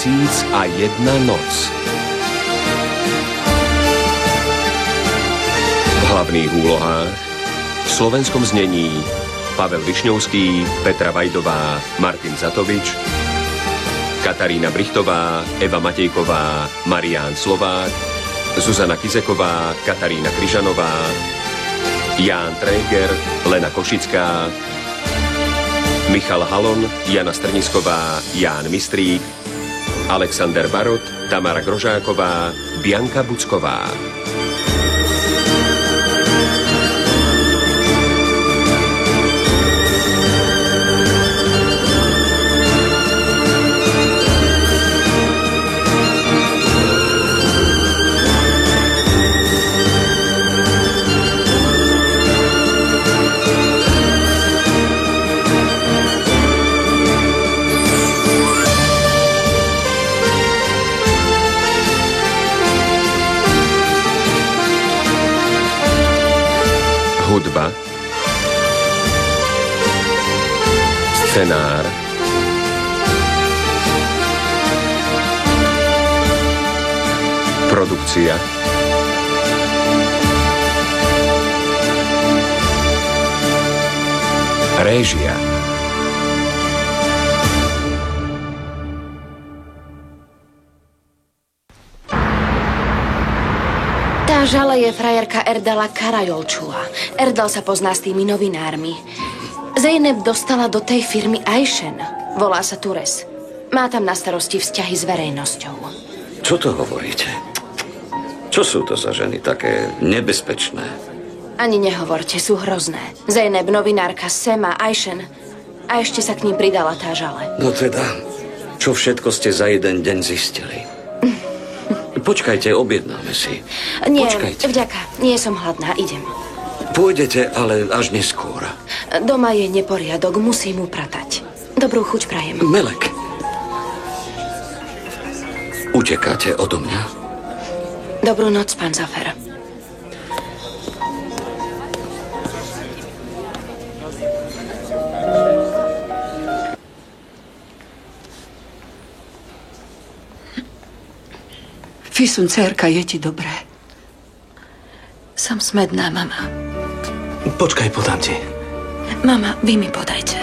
1001 noc. V hlavných úlohách v slovenskom znení Pavel Višňovský, Petra Vajdová, Martin Zatovič, Katarína Brichtová, Eva Matejková, Marián Slovák, Zuzana Kizeková, Katarína Kryžanová, Ján Tréger, Lena Košická, Michal Halon, Jana Strnisková, Ján Mistrík, Alexander Barot, Tamara Grožáková, Bianka Bucková. Hudba, scenár, produkcia, réžia. Žala je frajerka Erdala Karajolčula. Erdal sa pozná s tými novinármi. Zeynep dostala do tej firmy Ajšen. Volá sa Tures. Má tam na starosti vzťahy s verejnosťou. Čo to hovoríte? Čo sú to za ženy také nebezpečné? Ani nehovorte, sú hrozné. Zeynep, novinárka, Sema, Ajšen. A ešte sa k ním pridala tá Žale. No teda, čo všetko ste za jeden deň zistili? Počkajte, objednáme si. Nie, Počkajte. vďaka. Nie som hladná, idem. Pôjdete, ale až neskôr. Doma je neporiadok, musím upratať. Dobrú chuť prajem. Melek. Utekáte odo mňa? Dobrú noc, pán Zafer. Fisun, dcérka, je ti dobré? Som smedná, mama. Počkaj, podám ti. Mama, vy mi podajte.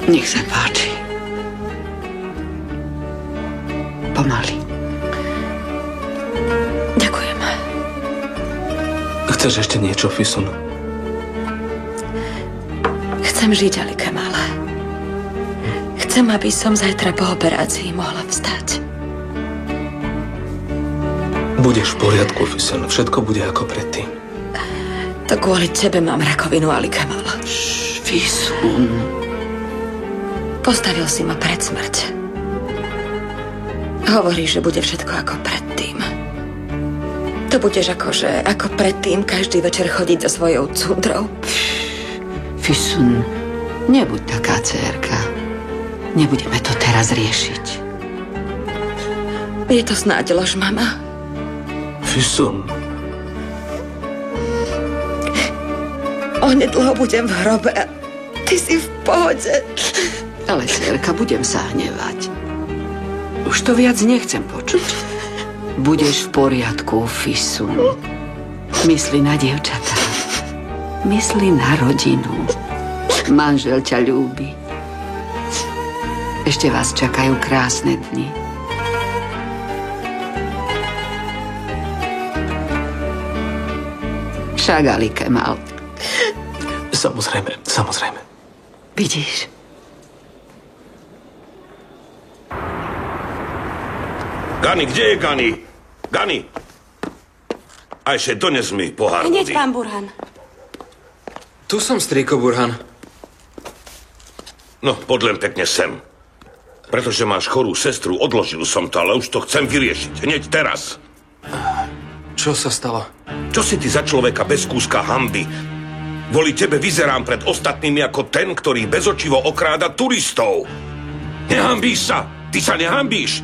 Nech sa páči. Pomaly. Ďakujem. Chceš ešte niečo, Fisun? Chcem žiť, Ali Kemal. Chcem, aby som zajtra po operácii mohla vstať. Budeš v poriadku, Fisun. Všetko bude ako predtým. To kvôli tebe mám rakovinu, Ali Kemal. Fisun. Postavil si ma pred smrť. Hovoríš, že bude všetko ako predtým. To budeš ako predtým každý večer chodiť so svojou cundrou. Fisun, nebuď taká, dcérka. Nebudeme to teraz riešiť. Je to snáď lož, mama? Fisun. Onedlho budem v hrobe a ty si v pohode. Ale, dcérka, budem sa hnevať. Už to viac nechcem počuť. Budeš v poriadku, Fisun. Mysli na dievčatá. Mysli na rodinu. Manžel ťa ľúbi. Ešte vás čakajú krásne dni. Však, Ali Kemal. Samozrejme, samozrejme. Vidíš? Gani, kde je Gani? Gani! Ajše, dones mi pohár vody. Hneď, pán Burhan. Tu som, strýko Burhan. No, poď len pekne sem. Pretože máš chorú sestru, odložil som to, ale už to chcem vyriešiť. Hneď teraz. Čo sa stalo? Čo si ty za človeka bez kúska hanby? Kvôli tebe vyzerám pred ostatnými ako ten, ktorý bezočivo okráda turistov. Nehambíš sa! Ty sa nehambíš!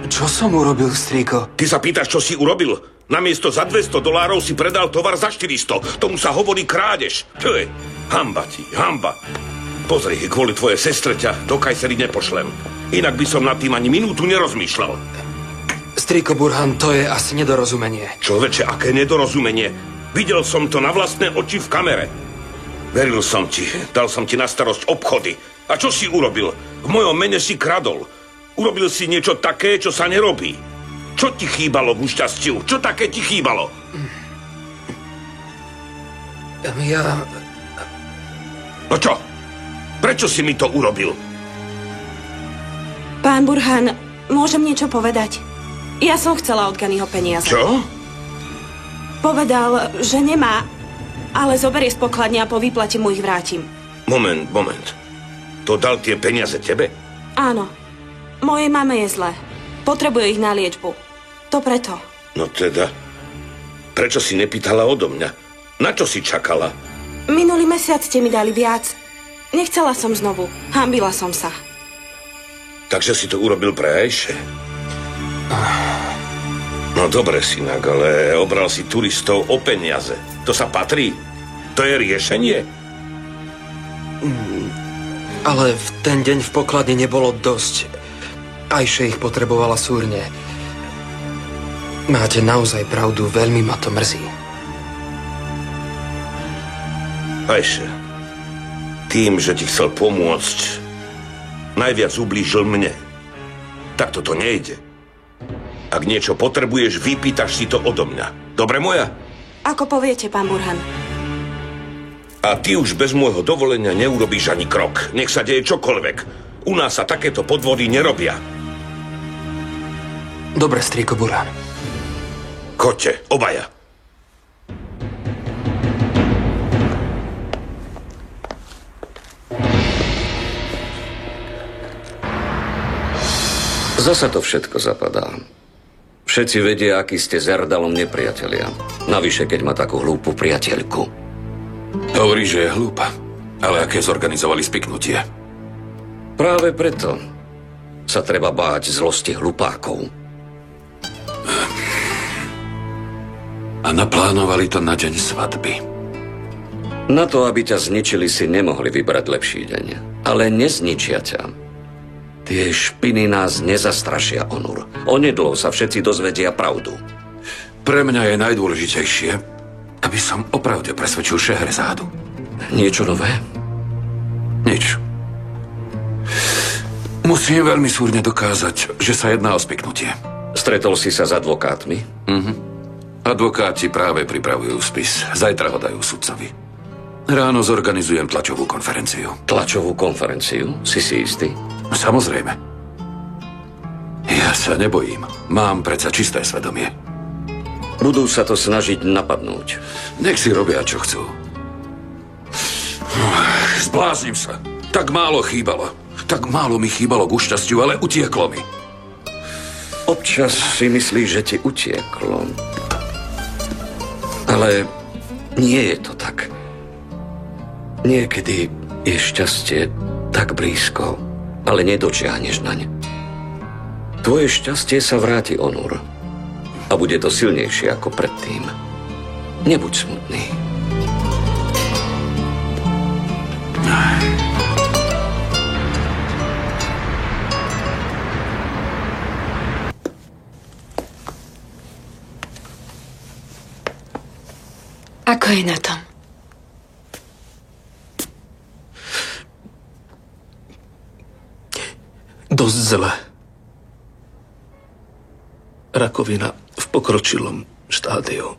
Čo som urobil, strýko? Ty sa pýtaš, čo si urobil? Namiesto za $200 si predal tovar za 400. Tomu sa hovorí krádež. Čo je? Hanba ti, hanba. Pozri, kvôli tvojej sestre ťa do Kajsery nepošlem. Inak by som nad tým ani minútu nerozmýšľal. Strýko Burhan, to je asi nedorozumenie. Človeče, aké nedorozumenie. Videl som to na vlastné oči v kamere. Veril som ti, dal som ti na starosť obchody. A čo si urobil? V mojom mene si kradol. Urobil si niečo také, čo sa nerobí. Čo ti chýbalo ku šťastiu? Čo také ti chýbalo? No čo? Prečo si mi to urobil? Pán Burhan, môžem niečo povedať? Ja som chcela od Ganiho peniaze. Čo? Povedal, že nemá, ale zoberie z pokladne a po výplate mu ich vrátim. Moment. To dal tie peniaze tebe? Áno. Mojej mame je zle. Potrebuje ich na liečbu. To preto. No teda, prečo si nepýtala odo mňa? Na čo si čakala? Minulý mesiac ste mi dali viac. Nechcela som znovu. Hanbila som sa. Takže si to urobil pre Ajše? No dobre, synak, ale obral si turistov o peniaze. To sa patrí? To je riešenie? Ale v ten deň v pokladni nebolo dosť. Ajše ich potrebovala súrne. Máte naozaj pravdu, veľmi ma to mrzí. Ajše, tým, že ti chcel pomôcť, najviac ublížil mne. Tak toto nejde. Ak niečo potrebuješ, vypýtaš si to odo mňa. Dobre, moja? Ako poviete, pán Burhan. A ty už bez môjho dovolenia neurobíš ani krok. Nech sa deje čokoľvek. U nás sa takéto podvody nerobia. Dobre, strýko Burhan. Choďte, obaja. Zasa to všetko zapadá. Všetci vedia, aký ste s Erdalom nepriatelia. Navyše, keď má takú hlúpu priateľku. Hovorí, že je hlúpa. Ale aké zorganizovali spiknutie? Práve preto sa treba báť zlosti hlupákov. A naplánovali to na deň svadby. Na to, aby ťa zničili, si nemohli vybrať lepší deň. Ale nezničia ťa. Tie špiny nás nezastrašia, Onur. Onedlho sa všetci dozvedia pravdu. Pre mňa je najdôležitejšie, aby som opravde presvedčil Šehrezádu. Niečo nové? Nič. Musím veľmi súrne dokázať, že sa jedná o spiknutie. Stretol si sa s advokátmi? Advokáti práve pripravujú spis. Zajtra ho dajú sudcovi. Ráno zorganizujem tlačovú konferenciu. Tlačovú konferenciu? Si istý? Samozrejme. Ja sa nebojím. Mám predsa čisté svedomie. Budú sa to snažiť napadnúť. Nech si robia, čo chcú. Zbláznim sa. Tak málo chýbalo. Tak málo mi chýbalo ku šťastiu, ale utieklo mi. Občas si myslíš, že ti utieklo. Ale nie je to tak. Niekedy je šťastie tak blízko, ale nedočiahneš naň. Tvoje šťastie sa vráti, Onur. A bude to silnejšie ako predtým. Nebuď smutný. Ako je na tom? Dosť zle. Rakovina v pokročilom štádiu.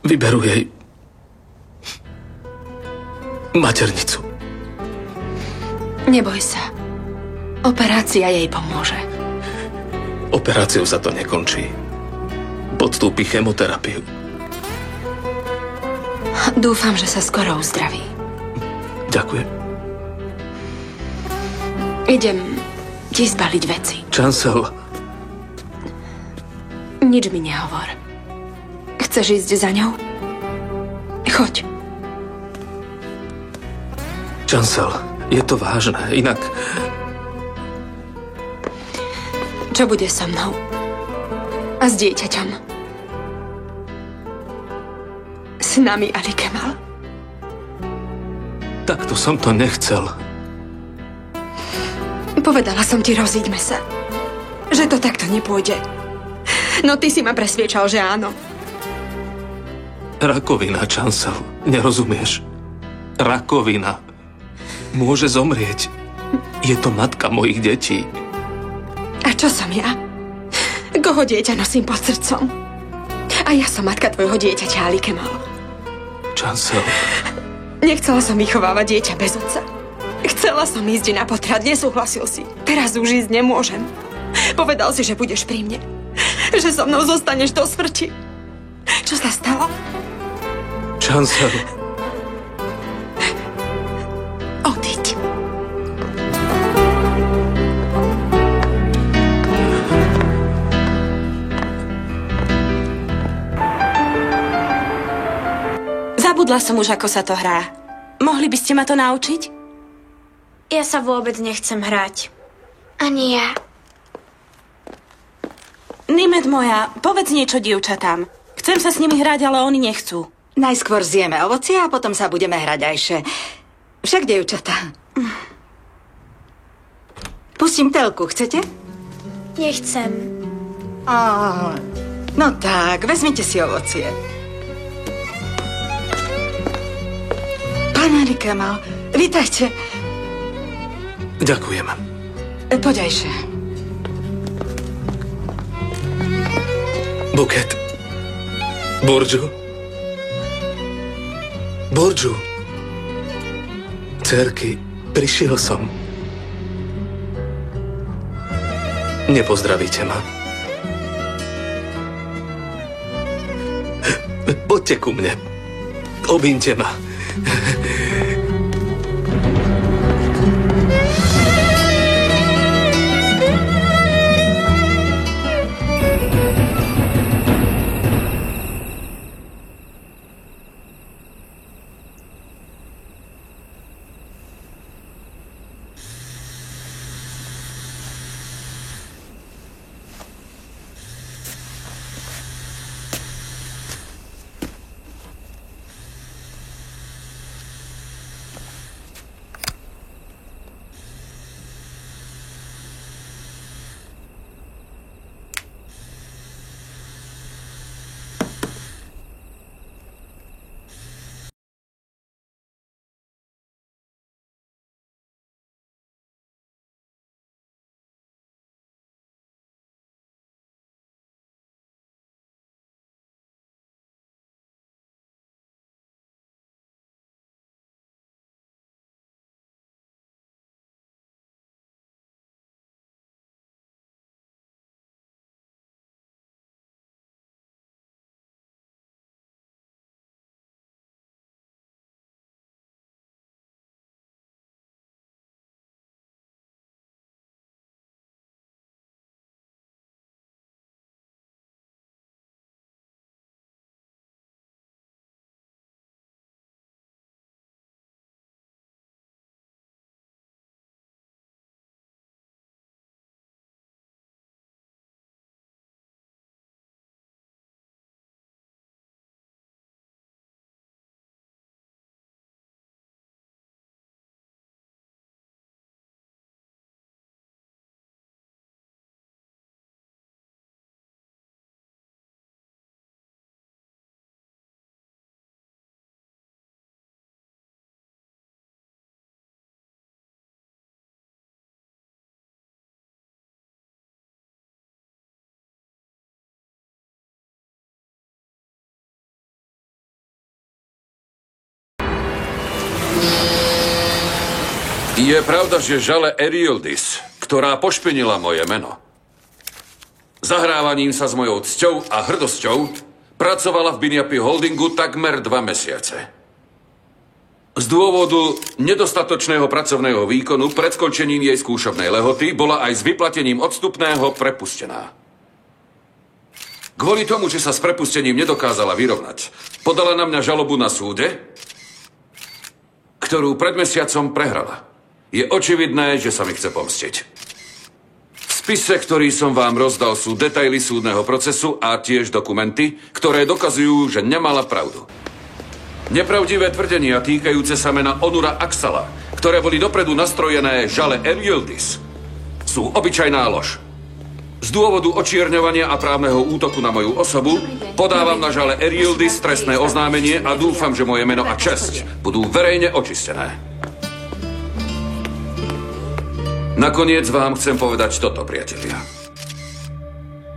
Vyberú jej maternicu. Neboj sa. Operácia jej pomôže. Operáciou sa to nekončí. Podstúpi chemoterapiu. Dúfam, že sa skoro uzdraví. Ďakujem. Idem ti zbaliť veci. Chancel. Nič mi nehovor. Chceš ísť za ňou? Choď. Chancel, je to vážne. Inak Čo bude so mnou? A s dieťaťom? S nami, Ali Kemal. Takto som to nechcel. Povedala som ti, rozíďme sa. Že to takto nepôjde. No ty si ma presviečal, že áno. Rakovina, Chancel. Nerozumieš? Rakovina. Môže zomrieť. Je to matka mojich detí. A čo som ja? Koho dieťa nosím pod srdcom? A ja som matka tvojho dieťaťa, Ali Kemal. Chancel. Nechcela som vychovávať dieťa bez otca. Chcela som ísť na potrat, nesúhlasil si. Teraz už ísť nemôžem. Povedal si, že budeš pri mne. Že so mnou zostaneš do smrti. Čo sa stalo? Chancel. Odíď. Zabudla som už, ako sa to hrá. Mohli by ste ma to naučiť? Ja sa vôbec nechcem hrať. Ani ja. Nimet moja, povedz niečo dievčatám. Chcem sa s nimi hrať, ale oni nechcú. Najskôr zjeme ovocie a potom sa budeme hrať ajše. Však, dievčatá. Pustím telku, chcete? Nechcem. No tak, vezmite si ovocie. Pán Ali Kemal, vítajte. Ďakujem. Poď ajše. Buket. Burju. Burju. Dcerky, prišiel som. Nepozdravíte ma. Poďte ku mne. Objímte ma. Je pravda, že žale Eriildis, ktorá pošpinila moje meno, zahrávaním sa s mojou cťou a hrdosťou pracovala v Binyapi Holdingu takmer 2 mesiace. Z dôvodu nedostatočného pracovného výkonu pred skončením jej skúšobnej lehoty bola aj s vyplatením odstupného prepustená. Kvôli tomu, že sa s prepustením nedokázala vyrovnať, podala na mňa žalobu na súde, ktorú pred mesiacom prehrala. Je očividné, že sa mi chce pomstiť. V spise, ktorý som vám rozdal, sú detaily súdneho procesu a tiež dokumenty, ktoré dokazujú, že nemala pravdu. Nepravdivé tvrdenia týkajúce sa mena Onura Axala, ktoré boli dopredu nastrojené žale Eriuldis, sú obyčajná lož. Z dôvodu očierňovania a právneho útoku na moju osobu podávam na žale Eriuldis trestné oznámenie a dúfam, že moje meno a česť budú verejne očistené. Nakoniec vám chcem povedať toto, priatelia.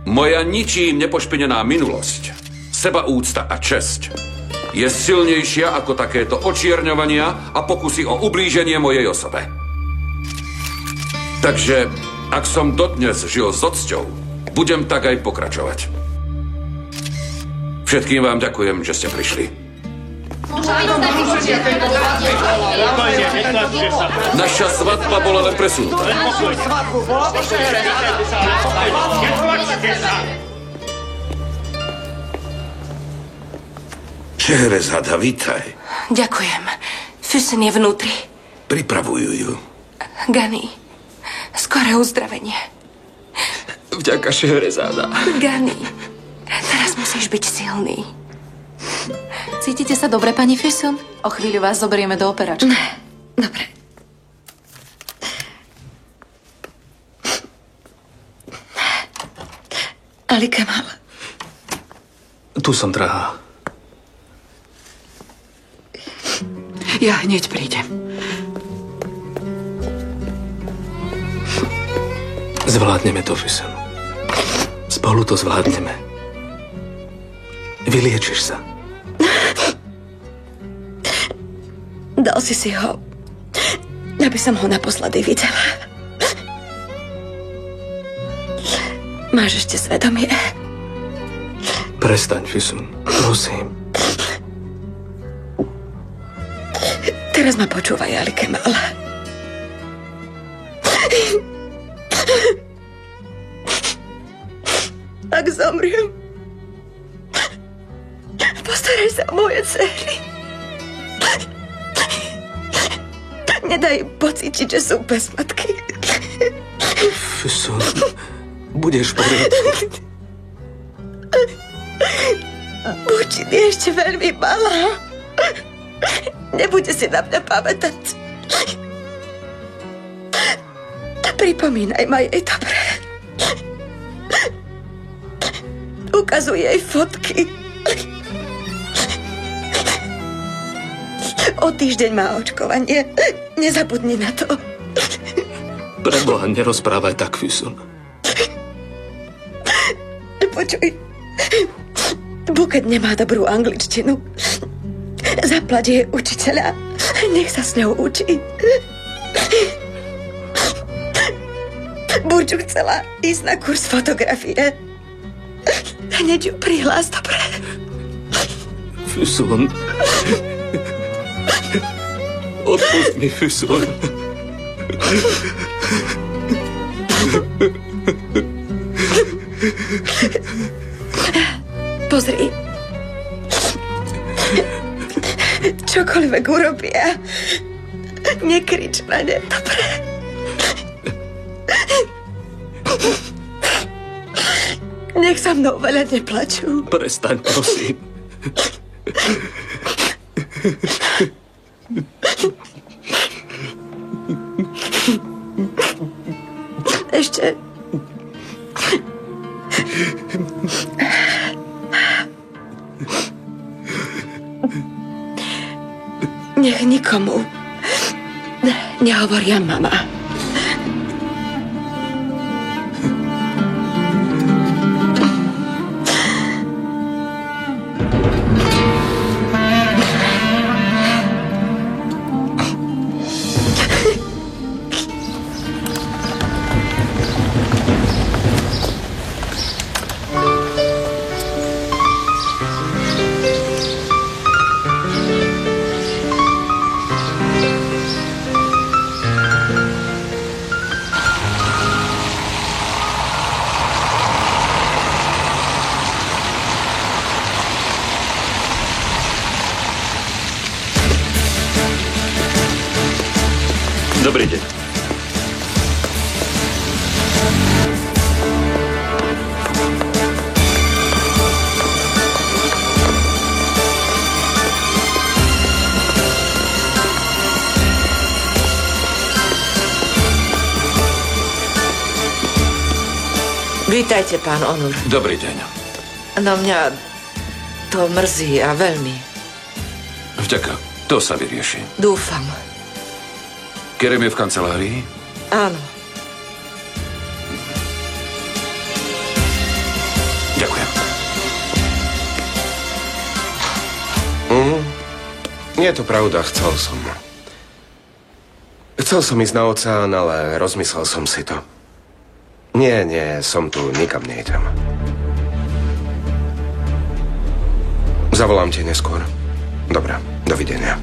Moja ničím nepošpinená minulosť, sebaúcta a česť je silnejšia ako takéto očierňovania a pokusy o ublíženie mojej osobe. Takže, ak som dodnes žil s ocťou, budem tak aj pokračovať. Všetkým vám ďakujem, že ste prišli. Naša svadba bola len presunutá. Šeherezada, vítaj. Ďakujem. Füssen je vnútri. Pripravujú ju. Gani, skoré uzdravenie. Vďaka, Šehrezáda. Gani, teraz musíš byť silný. Cítite sa dobre, pani Füssen? O chvíľu vás zoberieme do operačky. Dobre. Ali Kemal. Tu som, drahá. Ja hneď prídem. Zvládneme to, Füssen. Spolu to zvládneme. Vyliečiš sa. Dal si ho, aby som ho naposledy videla. Máš ešte svedomie? Prestaň, Füssen. Prosím. Teraz ma počúvaj, Ali Kemal. Ak zomriem, postaraj sa o moje dcery. Nedaj im pocítiť, že sú bez matky. Füssen, budeš v poriadku. Bučin je ešte veľmi malá. Nebude si na mňa pamätať. Pripomínaj ma jej dobre. Ukazuj jej fotky. O týždeň má očkovanie. Nezabudni na to. Preboha, nerozprávaj tak, Füssen. Počuj. Buket nemá dobrú angličtinu. Zaplať jej učiteľa. Nech sa s ňou učí. Burču chcela ísť na kurz fotografie. Hneď ju prihlás, dobre? Füssen. Odpust mi, Füssen. Pozri. Čokoľvek urobia, nekrič na ne, dobre? Nech sa mnou veľa neplačú. Prestaň, prosím. Ešte... Nech nikomu nehovoria mama. Dobrý deň. Vítajte, pán Onur. Dobrý deň. No mňa to mrzí a veľmi. Vďaka, to sa vyrieši. Dúfam. Kerem je v kancelárii? Áno. Ďakujem. Nie je to pravda, chcel som ísť na oceán, ale rozmyslel som si to. Nie, som tu, nikam nejdem. Zavolám ti neskôr. Dobre, dovidenia.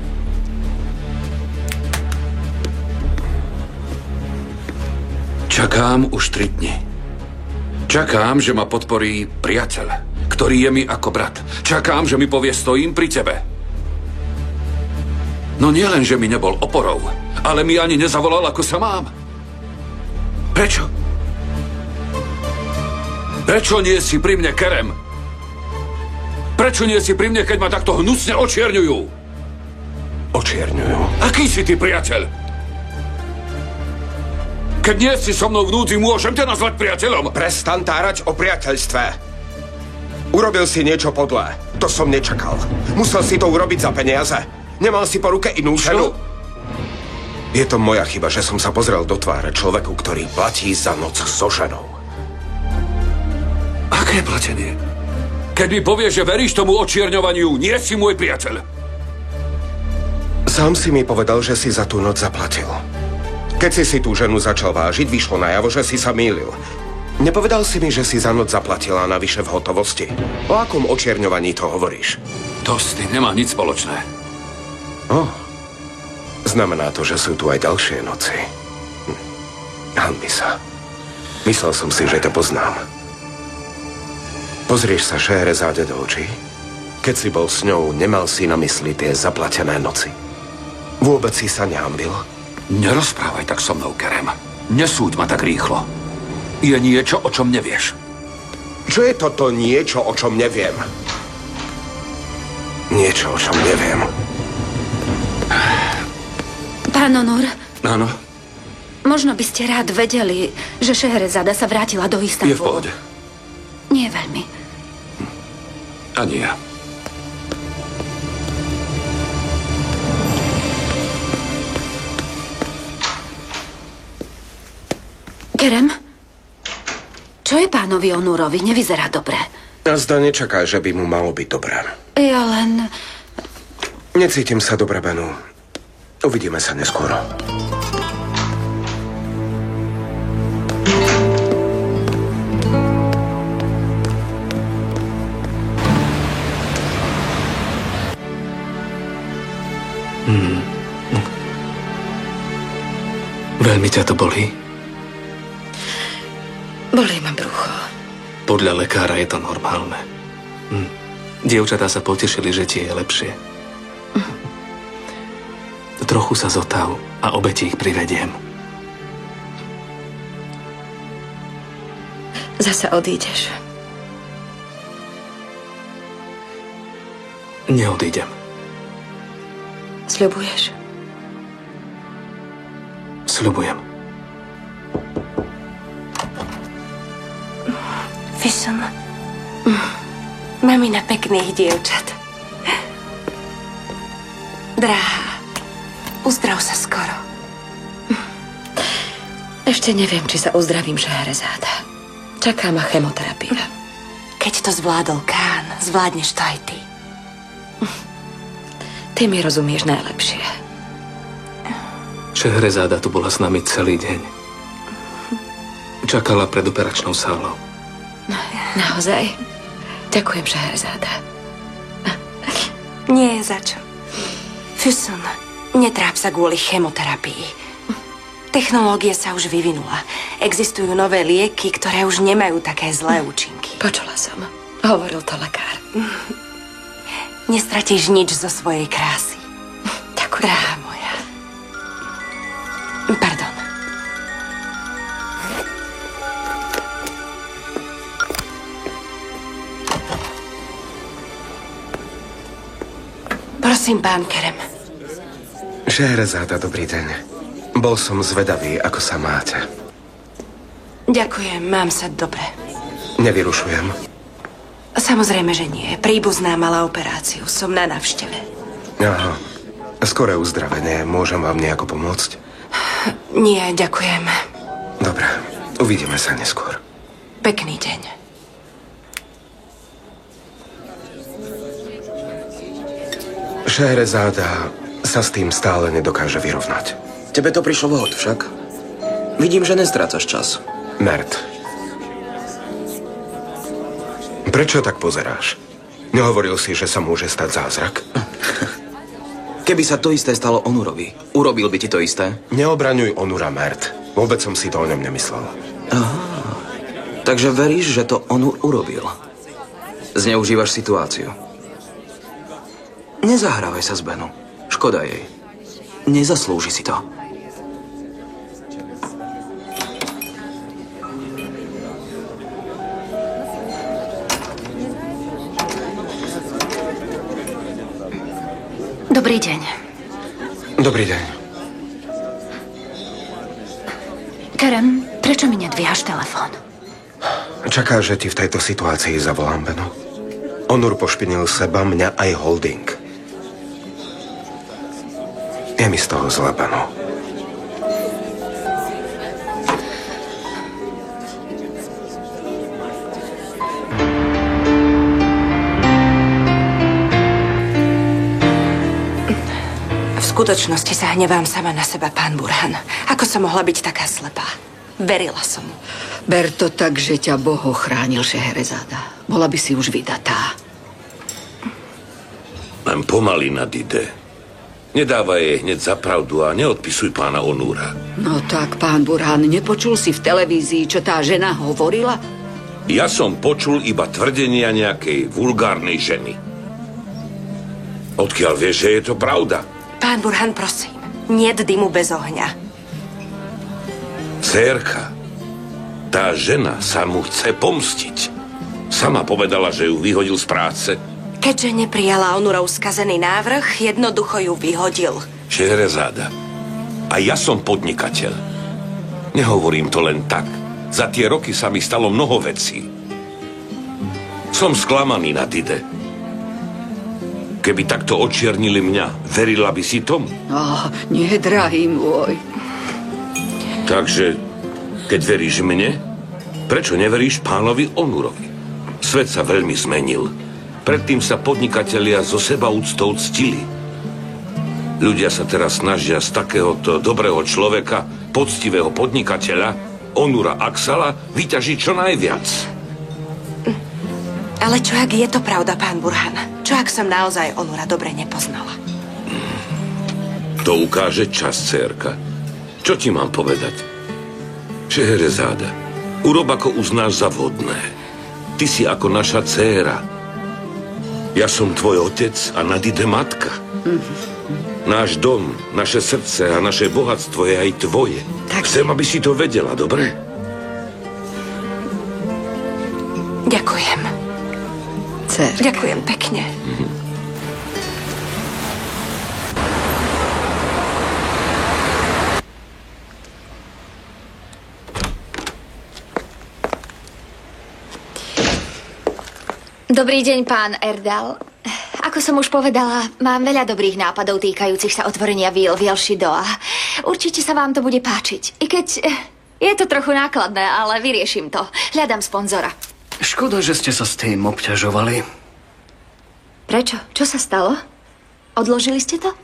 Čakám už 3 dni. Čakám, že ma podporí priateľ, ktorý je mi ako brat. Čakám, že mi povie, stojím pri tebe. No nielen, že mi nebol oporou, ale mi ani nezavolal, ako sa mám. Prečo? Prečo nie si pri mne, Kerem? Prečo nie si pri mne, keď ma takto hnusne očierňujú? Očierňujú? Aký si ty priateľ? Keď nie si so mnou v núdzi, môžem ťa nazvať priateľom? Prestan tárať o priateľstve. Urobil si niečo podlé. To som nečakal. Musel si to urobiť za peniaze. Nemal si po ruke inú ženu? Je to moja chyba, že som sa pozrel do tváre človeku, ktorý platí za noc so ženou. Aké platenie? Keď mi povieš, že veríš tomu očierňovaniu, nie si môj priateľ. Sám si mi povedal, že si za tú noc zaplatil. Keď si tú ženu začal vážiť, vyšlo najavo, že si sa mýlil. Nepovedal si mi, že si za noc zaplatila navyše v hotovosti. O akom očierňovaní to hovoríš? To s tým nemá nič spoločné. Znamená to, že sú tu aj ďalšie noci. Hanbi sa. Myslel som si, že ťa poznám. Pozrieš sa Šehrezáde do očí? Keď si bol s ňou, nemal si na mysli tie zaplatené noci? Vôbec si sa nehanbil? Nerozprávaj tak so mnou, Kerem. Nesúď ma tak rýchlo. Je niečo, o čom nevieš. Čo je toto niečo, o čom neviem? Niečo, o čom neviem. Pán Onur. Áno? Možno by ste rád vedeli, že Šehrezada sa vrátila do Istanbulu. Je v pohode. Nie veľmi. Ani ja. Kerem? Čo je pánovi Onurovi? Nevyzerá dobre. A zda nečaká, že by mu malo byť dobré. Ja len... Necítim sa dobre, Benu. Uvidíme sa neskôr. Veľmi ťa to bolí? Bolí ma brucho. Podľa lekára je to normálne. Dievčatá sa potešili, že ti je lepšie. Trochu sa zotav a obeti ich privediem. Zasa odídeš. Neodídem. Sľubuješ? Sľubujem. Fisun, mamina pekných dievčat. Drahá, uzdrav sa skoro. Ešte neviem, či sa uzdravím, Šehrezáda. Čaká ma chemoterapia. Keď to zvládol Kán, zvládneš to aj ty. Ty mi rozumieš najlepšie. Šehrezáda tu bola s nami celý deň. Čakala pred operačnou sálou. Naozaj? Ďakujem, Šehrezáda. Nie je za čo. Fisun, netráp sa kvôli chemoterapii. Technológia sa už vyvinula. Existujú nové lieky, ktoré už nemajú také zlé účinky. Počula som. Hovoril to lekár. Nestratíš nič zo svojej krásy. Ďakujem. Drahá moja. Pardon. Prosím, pán Kerem. Šehrezáda, dobrý deň. Bol som zvedavý, ako sa máte. Ďakujem, mám sa dobre. Nevyrušujem. Samozrejme, že nie. Príbuzná mala operáciu. Som na návšteve. Aha. Skoré uzdravenie. Môžem vám nejako pomôcť? Nie, ďakujem. Dobre. Uvidíme sa neskôr. Pekný deň. Šehrezáda sa s tým stále nedokáže vyrovnať. Tebe to prišlo vhod však. Vidím, že nestrácaš čas. Mert. Prečo tak pozeráš? Nehovoril si, že sa môže stať zázrak? Keby sa to isté stalo Onurovi, urobil by ti to isté? Neobraňuj Onura, Mert. Vôbec som si to o ňom nemyslel. Aha. Takže veríš, že to Onur urobil? Zneužívaš situáciu. Nezahrávaj sa s Benu. Škoda jej. Nezaslúži si to. Dobrý deň. Dobrý deň. Karen, prečo mi nedvíhaš telefón? Čaká, že ti v tejto situácii zavolám, Beno. Onur pošpinil seba, mňa aj holding. Je mi z toho zle, Beno. V skutočnosti sa hnevám sama na seba, pán Burhan. Ako som mohla byť taká slepá? Verila som mu. Ber to tak, že ťa Boh ochránil, Šehrezáda. Bola by si už vydatá. Len pomaly, Nadide. Nedávaj jej hneď za pravdu a neodpisuj pána Onúra. No tak, pán Burhan, nepočul si v televízii, čo tá žena hovorila? Ja som počul iba tvrdenia nejakej vulgárnej ženy. Odkiaľ vieš, že je to pravda? Pán Burhan, prosím, niet dymu bez ohňa. Cérka, tá žena sa mu chce pomstiť. Sama povedala, že ju vyhodil z práce. Keďže neprijala Onurov skazený návrh, jednoducho ju vyhodil. Šehrezáda, a ja som podnikateľ. Nehovorím to len tak. Za tie roky sa mi stalo mnoho vecí. Som sklamaný, Nadide. Keby takto očiernili mňa, verila by si tomu? Nie, drahý môj. Takže, keď veríš mne, prečo neveríš pánovi Onurovi? Svet sa veľmi zmenil. Predtým sa podnikatelia zo seba úctou ctili. Ľudia sa teraz snažia z takéhoto dobrého človeka, poctivého podnikateľa, Onura Aksala, vyťažiť čo najviac. Ale čo ak je to pravda, pán Burhan? Čo ak som naozaj Onura dobre nepoznala? To ukáže čas, dcérka. Čo ti mám povedať? Šehrezáda, urob ako uznáš za vhodné. Ty si ako naša dcéra. Ja som tvoj otec a Nadide matka. Náš dom, naše srdce a naše bohatstvo je aj tvoje. Chcem, aby si to vedela, dobre? Ďakujem. Dcerka. Ďakujem pekne. Dobrý deň, pán Erdal. Ako som už povedala, mám veľa dobrých nápadov týkajúcich sa otvorenia víl v Jelšidoa. Určite sa vám to bude páčiť. I keď je to trochu nákladné, ale vyrieším to. Hľadám sponzora. Škoda, že ste sa s tým obťažovali. Prečo? Čo sa stalo? Odložili ste to?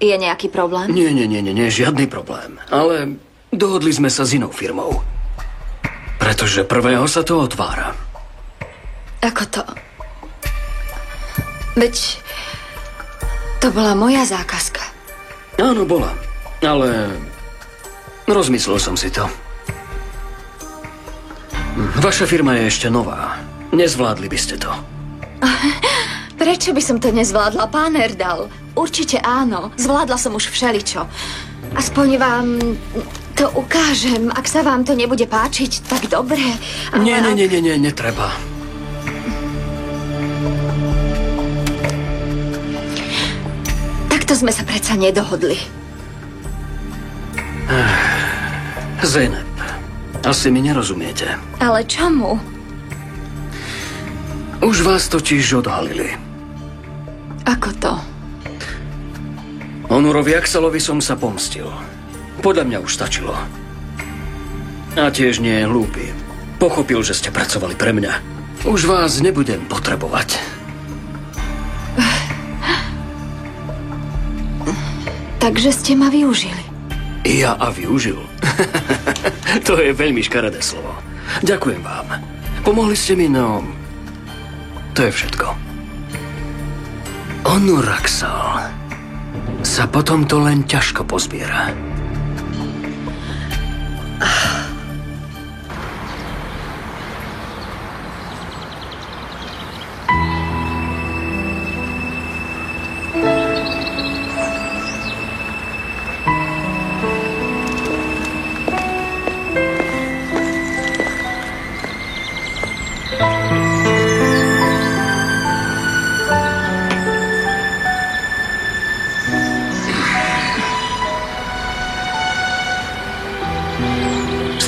Je nejaký problém? Nie, žiadny problém. Ale dohodli sme sa s inou firmou. Pretože 1. sa to otvára. Ako to? Veď to bola moja zákazka. Áno, bola. Ale rozmyslel som si to. Vaša firma je ešte nová. Nezvládli by ste to. Prečo by som to nezvládla, pán Erdal? Určite áno. Zvládla som už všeličo. Aspoň vám to ukážem. Ak sa vám to nebude páčiť, tak dobre. Ale Nie, netreba. Takto sme sa predsa nedohodli. Zeynep, asi mi nerozumiete. Ale čomu? Už vás totiž odhalili. Ako to? Onurovi Axelovi som sa pomstil. Podľa mňa už stačilo. A tiež nie je hlúpy. Pochopil, že ste pracovali pre mňa. Už vás nebudem potrebovať. Takže ste ma využili. Ja a využil? To je veľmi škaredé slovo. Ďakujem vám. Pomohli ste mi, no... To je všetko. Onur Axel sa potom to len ťažko pozbiera.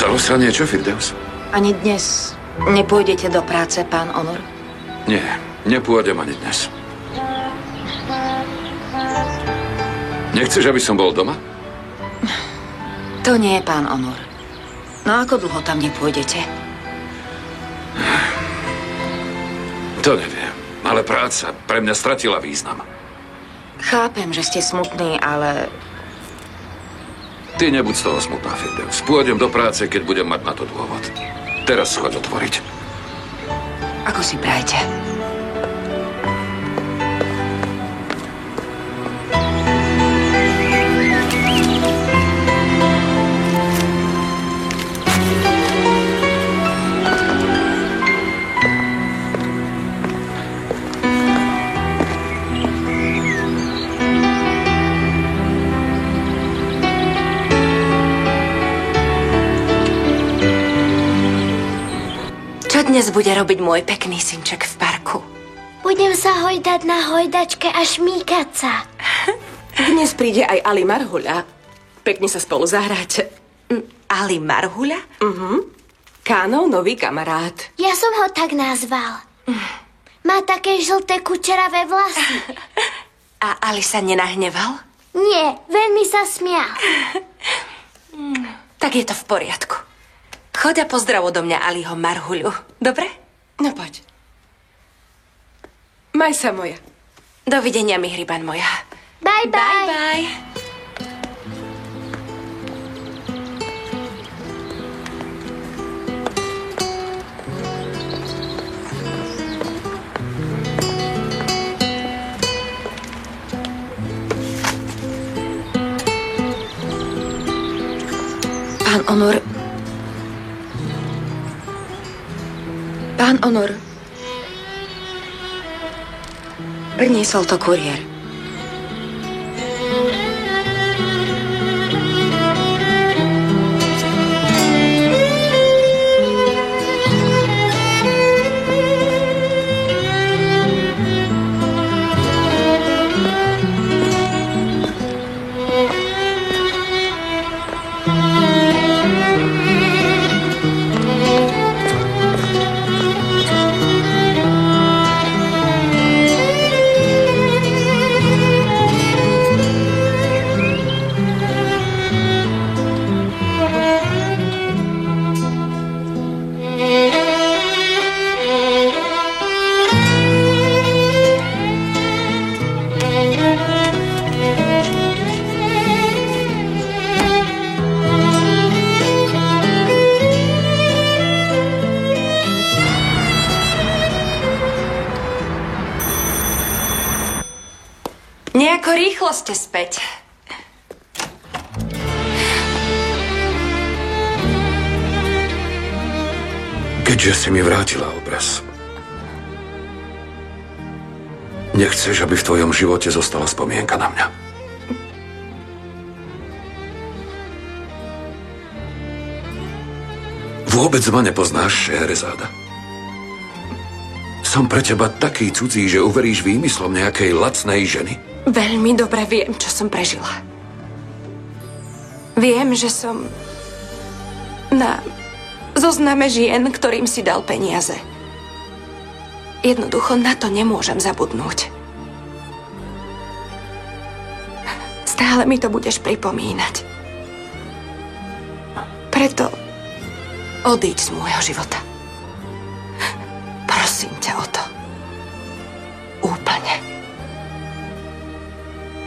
Stalo sa niečo, Firdeus? Ani dnes nepôjdete do práce, pán Onur? Nie, nepôjdem ani dnes. Nechceš, aby som bol doma? To nie, pán Onur. No ako dlho tam nepôjdete? To neviem, ale práca pre mňa stratila význam. Chápem, že ste smutní, ale... Ty nebuď z toho smutná, Firdeus. Pôjdem do práce, keď budem mať na to dôvod. Teraz choď otvoriť. Ako si prajte. Čo dnes bude robiť môj pekný synček v parku? Budem sa hojdať na hojdačke a šmíkať sa. Dnes príde aj Ali Marhuľa. Pekne sa spolu zahráte. Ali Marhuľa? Kánov nový kamarát. Ja som ho tak nazval. Má také žlté kučeravé vlasy. A Ali sa nenahneval? Nie, veľmi sa smial. Tak je to v poriadku. Choď a pozdrav odo mňa Aliho Marhuľu. Dobre? No poď. Maj sa moja. Dovidenia, Mihriban moja. Bye, bye. Bye, bye. Pán Onur. Pán Onur. Priniesol to kuriér. Nejako rýchlo ste späť. Keďže si mi vrátila obraz, nechceš, aby v tvojom živote zostala spomienka na mňa? Vôbec ma nepoznáš, Šehrezáda. Som pre teba taký cudzí, že uveríš výmyslom nejakej lacnej ženy? Veľmi dobre viem, čo som prežila. Viem, že som na zozname žien, ktorým si dal peniaze. Jednoducho na to nemôžem zabudnúť. Stále mi to budeš pripomínať. Preto odíď z môjho života. Prosím ťa o to. Úplne.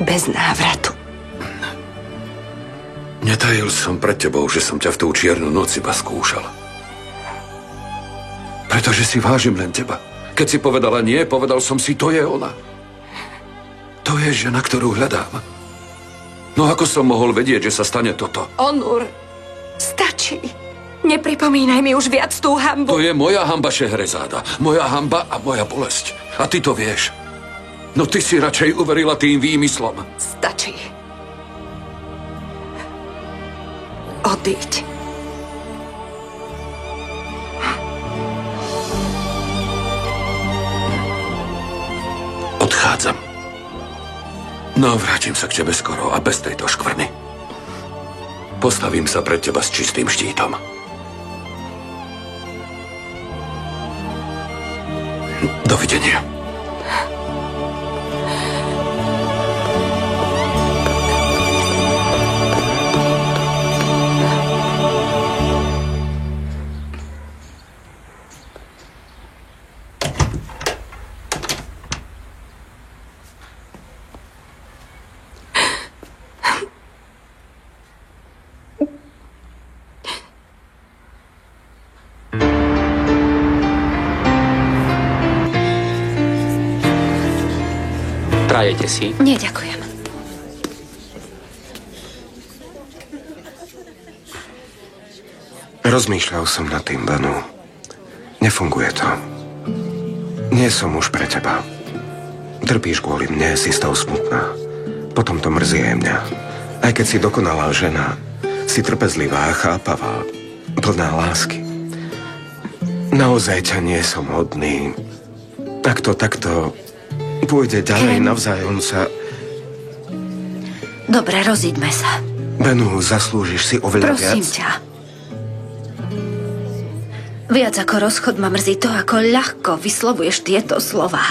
Bez návratu. Netajil som pred tebou, že som ťa v tú čiernu noc iba skúšal. Pretože si vážim len teba. Keď si povedala nie, povedal som si, to je ona. To je žena, ktorú hľadám. No ako som mohol vedieť, že sa stane toto? Onur, stačí. Nepripomínaj mi už viac tú hanbu. To je moja hanba, Šehrezáda. Moja hanba a moja bolesť. A ty to vieš. No ty si radšej uverila tým výmyslom. Stačí. Odíď. Odchádzam. No, vrátim sa k tebe skoro a bez tejto škvrny. Postavím sa pred teba s čistým štítom. Dovidenia. Prajete si? Nie, ďakujem. Rozmýšľal som nad tým, Benu. Nefunguje to. Nie som muž pre teba. Trpíš kvôli mne, si z toho smutná. Potom to mrzí aj mňa. Aj keď si dokonalá žena, si trpezlivá, chápavá, plná lásky. Naozaj ťa nie som hodný. Ak to takto pôjde ďalej, navzájom sa... Dobre, rozíďme sa. Benu, zaslúžiš si oveľa viac. Prosím ťa. Viac ako rozchod ma mrzí to, ako ľahko vyslovuješ tieto slová.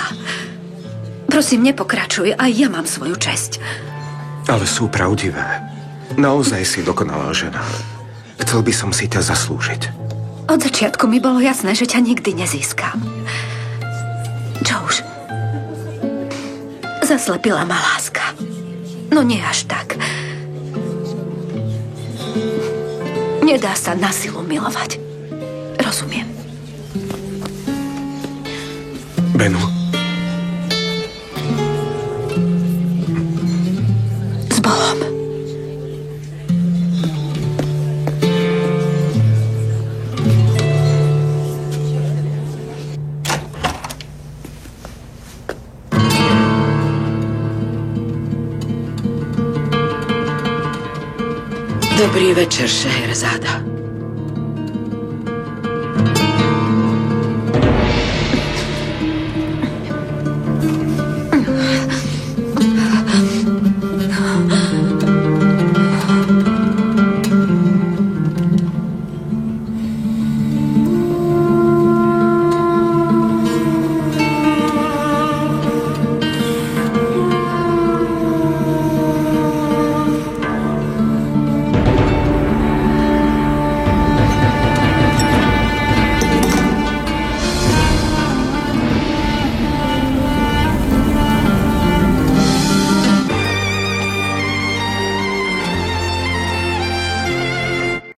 Prosím, nepokračuj, aj ja mám svoju česť. Ale sú pravdivé. Naozaj si dokonalá žena. Chcel by som si ťa zaslúžiť. Od začiatku mi bolo jasné, že ťa nikdy nezískam. Čo už? Zaslepila ma láska. No nie až tak. Nedá sa na silu milovať. Rozumiem. Benu. S Bohom. Dobrý večer, Šehrezáda.